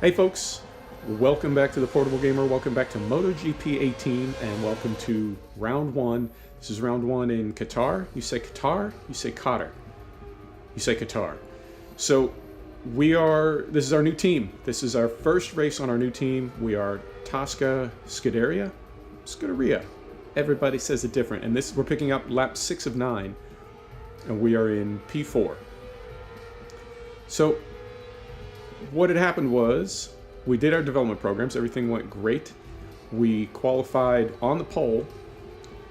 Hey folks, welcome back to the Portable Gamer, welcome back to MotoGP 18, and welcome to round one. This is round one in Qatar. You say Qatar, you say Qatar. You say Qatar. So this is our new team. This is our first race on our new team. We are TascaRacing Scuderia. Everybody says it different. And we're picking up lap 6 of 9, and we are in P4. So what had happened was we did our development programs. Everything went great. We qualified on the pole,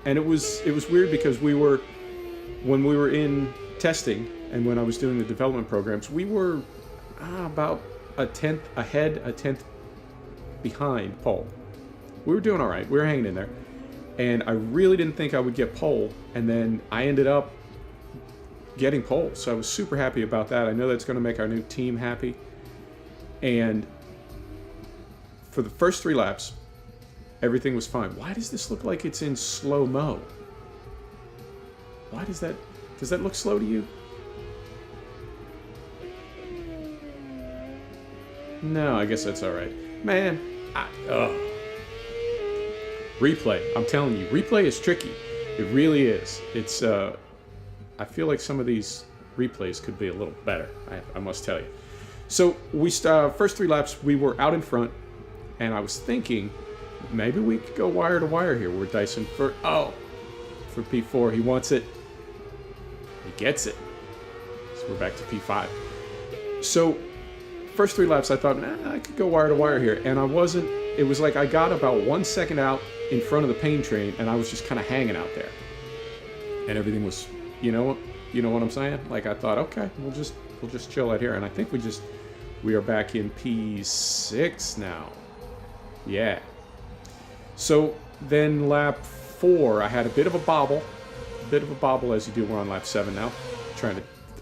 and it was weird because when we were in testing and when I was doing the development programs, we were about a tenth ahead, a tenth behind pole. We were doing all right. We were hanging in there, and I really didn't think I would get pole, and then I ended up getting pole. So I was super happy about that. I know that's going to make our new team happy. And for the first 3 laps, everything was fine. Why does this look like it's in slow-mo? Why does that look slow to you? No, I guess that's all right. Man, replay. I'm telling you, replay is tricky. It really is. It's, I feel like some of these replays could be a little better, I must tell you. So we first 3 laps, we were out in front, and I was thinking maybe we could go wire to wire here. We're dicing for P4. He wants it. He gets it. So we're back to P5. So first 3 laps, I thought, I could go wire to wire here, and I wasn't. It was like I got about 1 second out in front of the pain train, and I was just kind of hanging out there, and everything was, you know what I'm saying? Like I thought, okay, we'll just chill out here, and I think we are back in P6 now. Yeah. So then lap 4, I had a bit of a bobble as you do. We're on lap 7 now.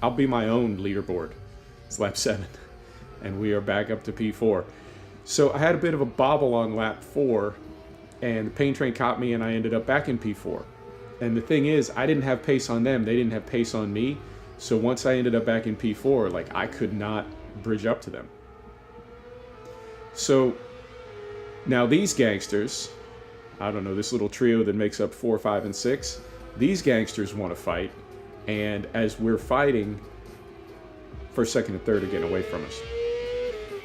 I'll be my own leaderboard. It's lap 7, and we are back up to P4. So I had a bit of a bobble on lap 4, and the pain train caught me, and I ended up back in P4. And the thing is, I didn't have pace on them. They didn't have pace on me. So once I ended up back in P4, like I could not bridge up to them. So now these gangsters, I don't know, this little trio that makes up 4, 5, and 6, these gangsters want to fight. And as we're fighting, first, second, and third are getting away from us.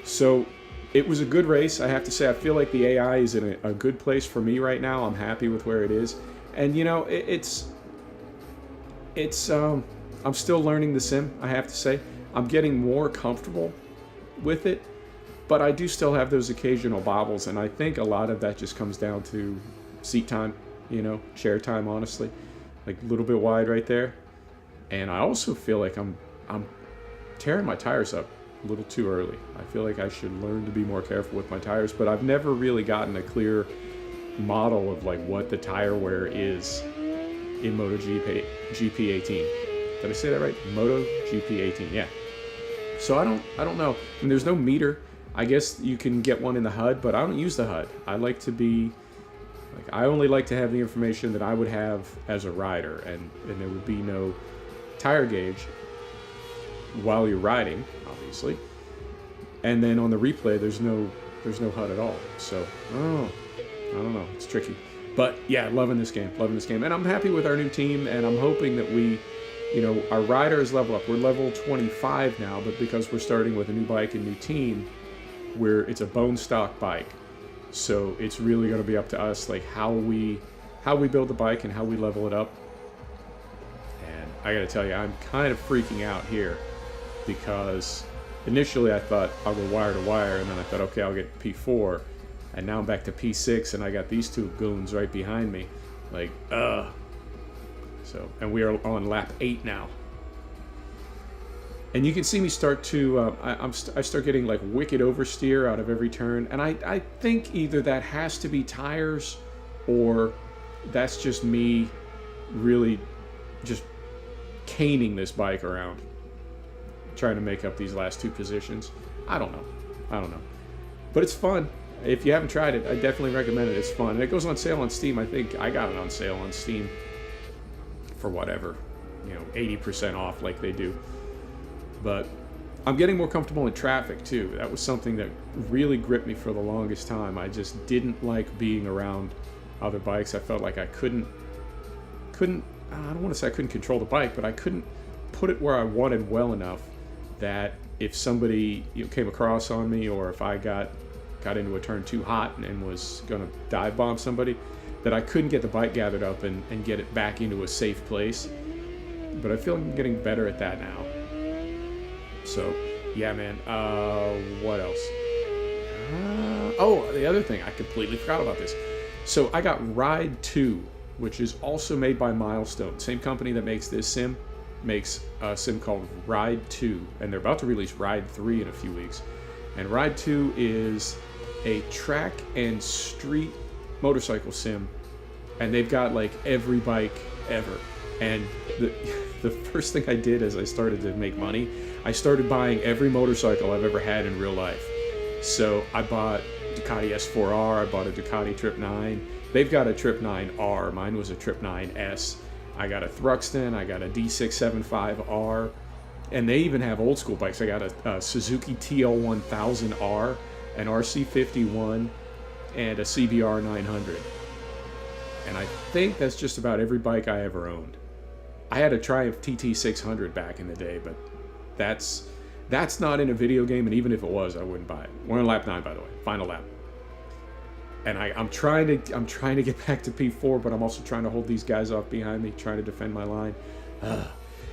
So it was a good race. I have to say, I feel like the AI is in a good place for me right now. I'm happy with where it is. And you know, I'm still learning the sim, I have to say. I'm getting more comfortable with it, but I do still have those occasional bobbles, and I think a lot of that just comes down to seat time, chair time, honestly. Like a little bit wide right there. And I also feel like I'm tearing my tires up a little too early. I feel like I should learn to be more careful with my tires, but I've never really gotten a clear model of like what the tire wear is in MotoGP 18. Did I say that right? MotoGP 18, yeah. So I don't know. I mean, there's no meter. I guess you can get one in the HUD, but I don't use the HUD. I like to be like, I only like to have the information that I would have as a rider, and there would be no tire gauge while you're riding, obviously. And then on the replay, there's no HUD at all. So I don't know. It's tricky. But yeah, loving this game. And I'm happy with our new team, and I'm hoping that we, our rider is level up. We're level 25 now, but because we're starting with a new bike and new team, it's a bone stock bike. So it's really going to be up to us, like how we build the bike and how we level it up. And I got to tell you, I'm kind of freaking out here because initially I thought I'll go wire to wire, and then I thought, okay, I'll get P4. And now I'm back to P6, and I got these 2 goons right behind me. Like, So, and we are on lap 8 now. And you can see me start to, I start getting like wicked oversteer out of every turn. And I think either that has to be tires, or that's just me really just caning this bike around, trying to make up these last 2 positions. I don't know. But it's fun. If you haven't tried it, I definitely recommend it. It's fun. And it goes on sale on Steam. I think I got it on sale on Steam for whatever, 80% off like they do. But I'm getting more comfortable in traffic too. That was something that really gripped me for the longest time. I just didn't like being around other bikes. I felt like I couldn't, I don't want to say I couldn't control the bike, but I couldn't put it where I wanted well enough that if somebody came across on me, or if I got into a turn too hot and was going to dive bomb somebody, that I couldn't get the bike gathered up and get it back into a safe place. But I feel I'm getting better at that now. So, yeah, man. What else? Oh, the other thing. I completely forgot about this. So I got Ride 2, which is also made by Milestone. Same company that makes this sim makes a sim called Ride 2. And they're about to release Ride 3 in a few weeks. And Ride 2 is a track and street motorcycle sim. And they've got like every bike ever. And the first thing I did as I started to make money, I started buying every motorcycle I've ever had in real life. So I bought Ducati S4R, I bought a Ducati Trip 9. They've got a Trip 9R, mine was a Trip 9S. I got a Thruxton, I got a D675R, and they even have old school bikes. I got a Suzuki TL1000R, an RC51, and a CBR 900. And I think that's just about every bike I ever owned. I had a Triumph TT600 back in the day, but that's not in a video game, and even if it was, I wouldn't buy it. We're on lap 9, by the way, final lap. And I'm trying to get back to P4, but I'm also trying to hold these guys off behind me, trying to defend my line.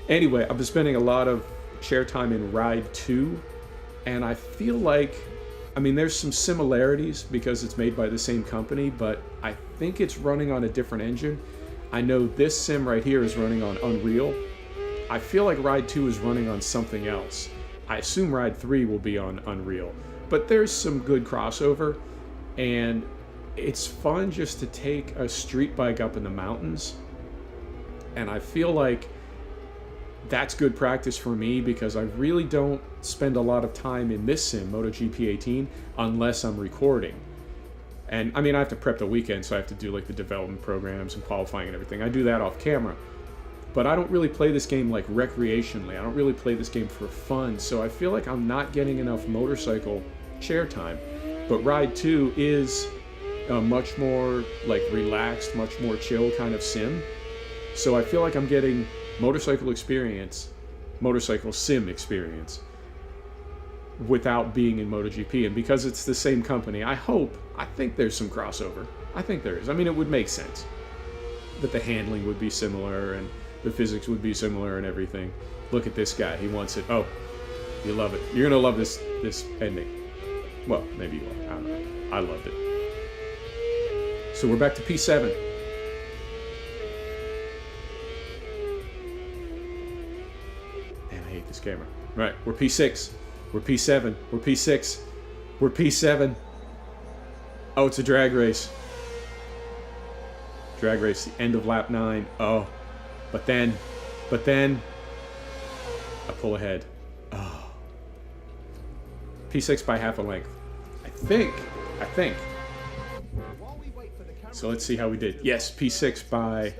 Anyway, I've been spending a lot of chair time in Ride 2, and I feel like, I mean, there's some similarities because it's made by the same company, but I think it's running on a different engine. I know this sim right here is running on Unreal. I feel like Ride 2 is running on something else. I assume Ride 3 will be on Unreal, but there's some good crossover, and it's fun just to take a street bike up in the mountains, and I feel like that's good practice for me because I really don't spend a lot of time in this sim, MotoGP 18, unless I'm recording. And I mean, I have to prep the weekend, so I have to do like the development programs and qualifying and everything. I do that off camera. But I don't really play this game like recreationally. I don't really play this game for fun. So I feel like I'm not getting enough motorcycle chair time. But Ride 2 is a much more like relaxed, much more chill kind of sim. So I feel like I'm getting motorcycle sim experience without being in MotoGP. And because it's the same company, I think there's some crossover. I think there is. I mean, it would make sense that the handling would be similar and the physics would be similar and everything. Look at this guy. He wants it. Oh, you love it. You're going to love this ending. Well, maybe you will. I don't know. I loved it. So we're back to P7. Man, I hate this camera. All right, we're P6. We're P7. We're P6. We're P7. Oh, it's a drag race. Drag race, the end of lap 9. Oh, but then, I pull ahead. Oh. P6 by half a length. I think. So let's see how we did. Yes, P6 by,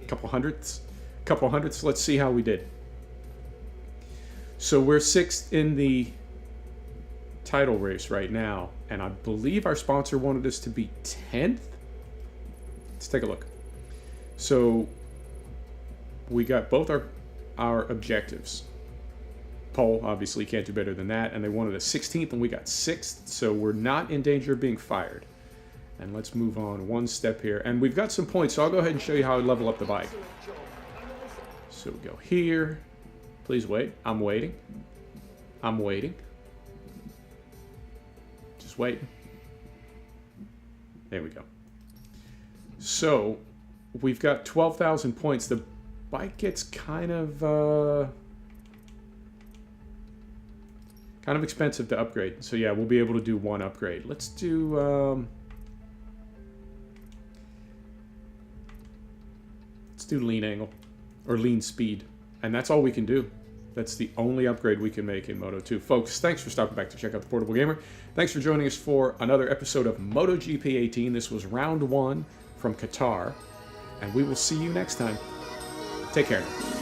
couple hundredths. Let's see how we did. So we're 6th in the title race right now, and I believe our sponsor wanted us to be 10th. Let's take a look. So we got both our objectives. Pole, obviously, can't do better than that, and they wanted us 16th, and we got 6th, so we're not in danger of being fired. And let's move on one step here, and we've got some points, so I'll go ahead and show you how I level up the bike. So we go here. Please wait. I'm waiting. Just waiting. There we go. So we've got 12,000 points. The bike gets kind of expensive to upgrade. So yeah, we'll be able to do one upgrade. Let's do lean angle or lean speed, and that's all we can do. That's the only upgrade we can make in Moto 2. Folks, thanks for stopping back to check out the Portable Gamer. Thanks for joining us for another episode of MotoGP 18. This was round 1 from Qatar, and we will see you next time. Take care now.